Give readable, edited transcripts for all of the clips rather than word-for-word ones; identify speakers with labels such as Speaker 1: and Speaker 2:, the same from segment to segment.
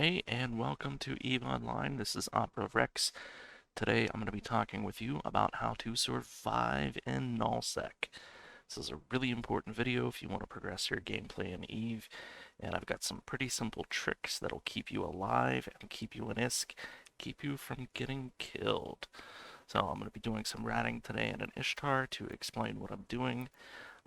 Speaker 1: Hey, and welcome to EVE Online. This is Opriv Rex. Today I'm going to be talking with you about how to survive in nullsec. This is a really important video if you want to progress your gameplay in EVE, and I've got some pretty simple tricks that'll keep you alive and keep you in ISK, keep you from getting killed. So I'm going to be doing some ratting today in an Ishtar to explain what I'm doing.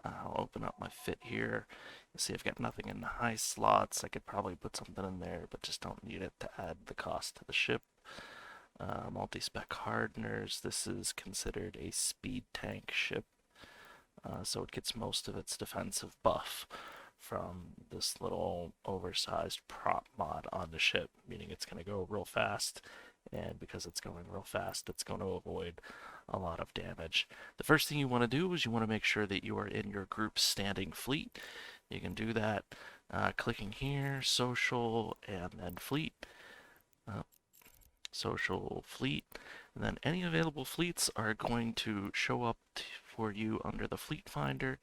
Speaker 1: I'll open up my fit here. You see I've got nothing in the high slots. I could probably put something in there, but just don't need it to add the cost to the ship. Multi-spec hardeners. This is considered a speed tank ship, so it gets most of its defensive buff from this little oversized prop mod on the ship, meaning it's going to go real fast, and because it's going real fast, it's going to avoid a lot of damage. The first thing you want to do is you want to make sure that you are in your group's standing fleet. You can do that clicking here, social, and then fleet. Social fleet, and then any available fleets are going to show up for you under the fleet finder,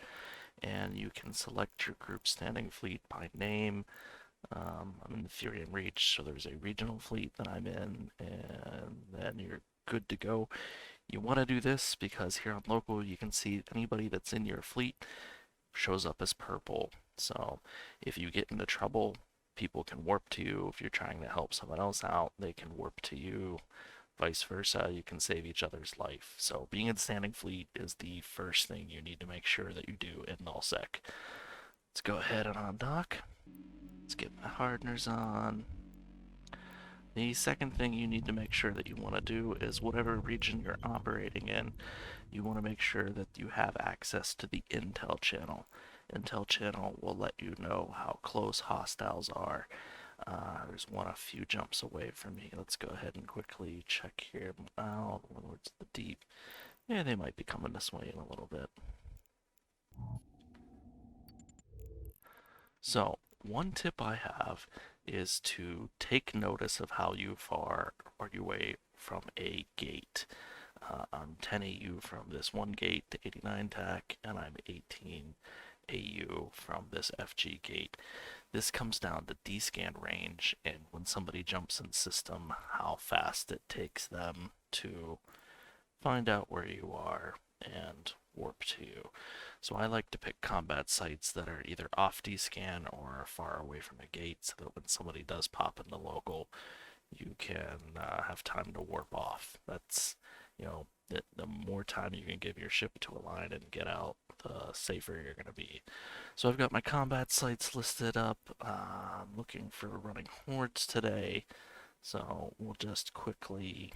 Speaker 1: and you can select your group standing fleet by name. I'm in the Thurian Reach, so there's a regional fleet that I'm in, and then you're good to go. You want to do this because here on local you can see anybody that's in your fleet shows up as purple. So if you get into trouble, people can warp to you. If you're trying to help someone else out, they can warp to you. Vice versa, you can save each other's life. So being in standing fleet is the first thing you need to make sure that you do in nullsec. Let's go ahead and undock. Let's get my hardeners on. The second thing you need to make sure that you want to do is whatever region you're operating in, you want to make sure that you have access to the intel channel. Intel channel will let you know how close hostiles are. There's one a few jumps away from me. Let's go ahead and quickly check here. Oh, towards the deep. Yeah, they might be coming this way in a little bit. So, one tip I have is to take notice of how you far are you away from a gate. I'm 10 AU from this one gate to 89 TAC, and I'm 18 AU from this FG gate. This comes down to D-scan range, and when somebody jumps in system, how fast it takes them to find out where you are and warp to you. So I like to pick combat sites that are either off D-scan or far away from a gate, so that when somebody does pop into local, you can have time to warp off. That's, the more time you can give your ship to align and get out, the safer you're going to be. So I've got my combat sites listed up. I'm looking for running hordes today, so we'll just quickly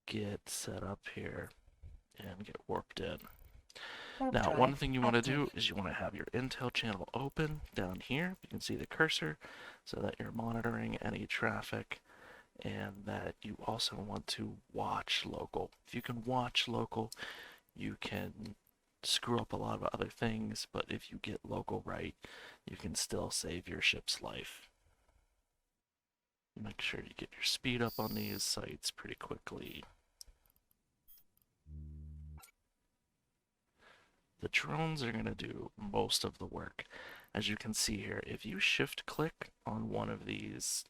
Speaker 1: get set up here and get warped in. Now, one thing you want to do is you want to have your intel channel open down here. You can see the cursor so that you're monitoring any traffic, and that you also want to watch local. If you can watch local, you can screw up a lot of other things, but if you get local right, you can still save your ship's life. Make sure you get your speed up on these sites pretty quickly. The drones are going to do most of the work. As you can see here, if you shift click on one of these,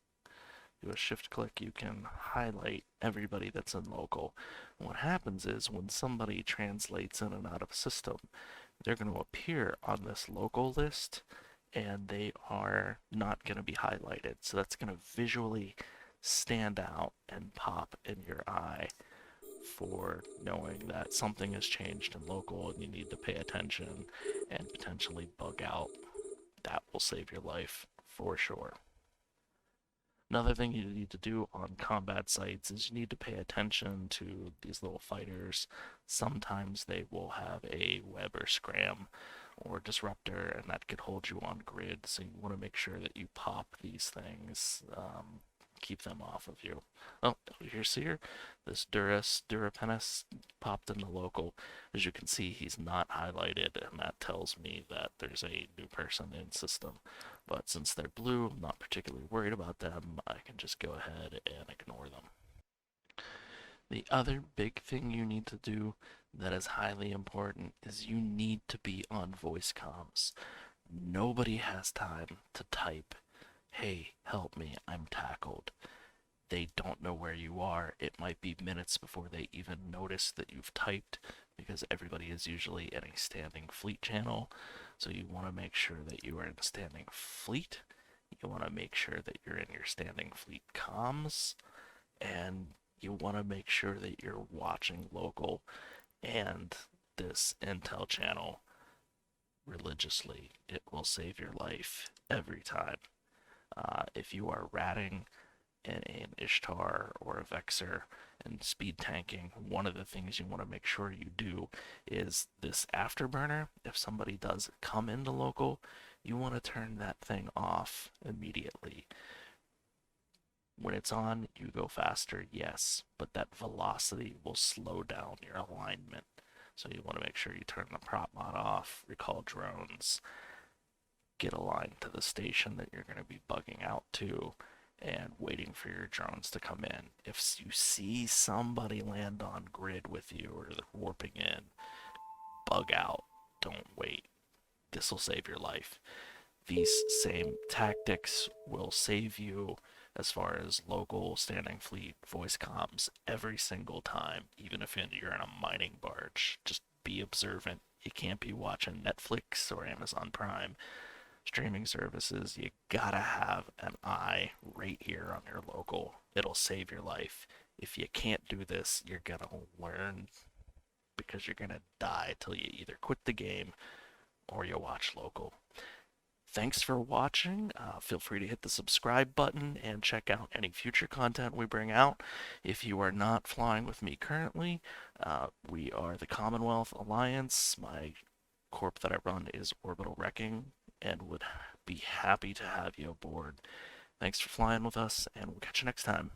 Speaker 1: do a shift click, you can highlight everybody that's in local. And what happens is when somebody translates in and out of a system, they're going to appear on this local list, and they are not going to be highlighted. So that's going to visually stand out and pop in your eye for knowing that something has changed in local and you need to pay attention and potentially bug out. That will save your life for sure. Another thing you need to do on combat sites is you need to pay attention to these little fighters. Sometimes they will have a web or scram or disruptor, and that could hold you on grid, so you want to make sure that you pop these things, keep them off of you. Oh, here's here. This Durapenis popped in the local. As you can see, he's not highlighted, and that tells me that there's a new person in system. But since they're blue, I'm not particularly worried about them. I can just go ahead and ignore them. The other big thing you need to do that is highly important is you need to be on voice comms. Nobody has time to type, hey, help me, I'm tackled. They don't know where you are. It might be minutes before they even notice that you've typed because everybody is usually in a standing fleet channel. So you want to make sure that you are in standing fleet. You want to make sure that you're in your standing fleet comms. And you want to make sure that you're watching local and this intel channel religiously. It will save your life every time. If you are ratting in an Ishtar or a Vexer and speed tanking, one of the things you want to make sure you do is this afterburner. If somebody does come into local, you want to turn that thing off immediately. When it's on, you go faster, yes, but that velocity will slow down your alignment. So you want to make sure you turn the prop mod off, recall drones, get aligned to the station that you're going to be bugging out to, and waiting for your drones to come in. If you see somebody land on grid with you or they're warping in, bug out. Don't wait. This will save your life. These same tactics will save you as far as local standing fleet voice comms every single time, even if you're in a mining barge. Just be observant. You can't be watching Netflix or Amazon Prime streaming services. You gotta have an eye right here on your local. It'll save your life. If you can't do this, you're gonna learn because you're gonna die till you either quit the game or you watch local. Thanks for watching. Feel free to hit the subscribe button and check out any future content we bring out. If you are not flying with me currently, we are the Commonwealth Alliance. My corp that I run is Orbital Wrecking and would be happy to have you aboard. Thanks for flying with us, and we'll catch you next time.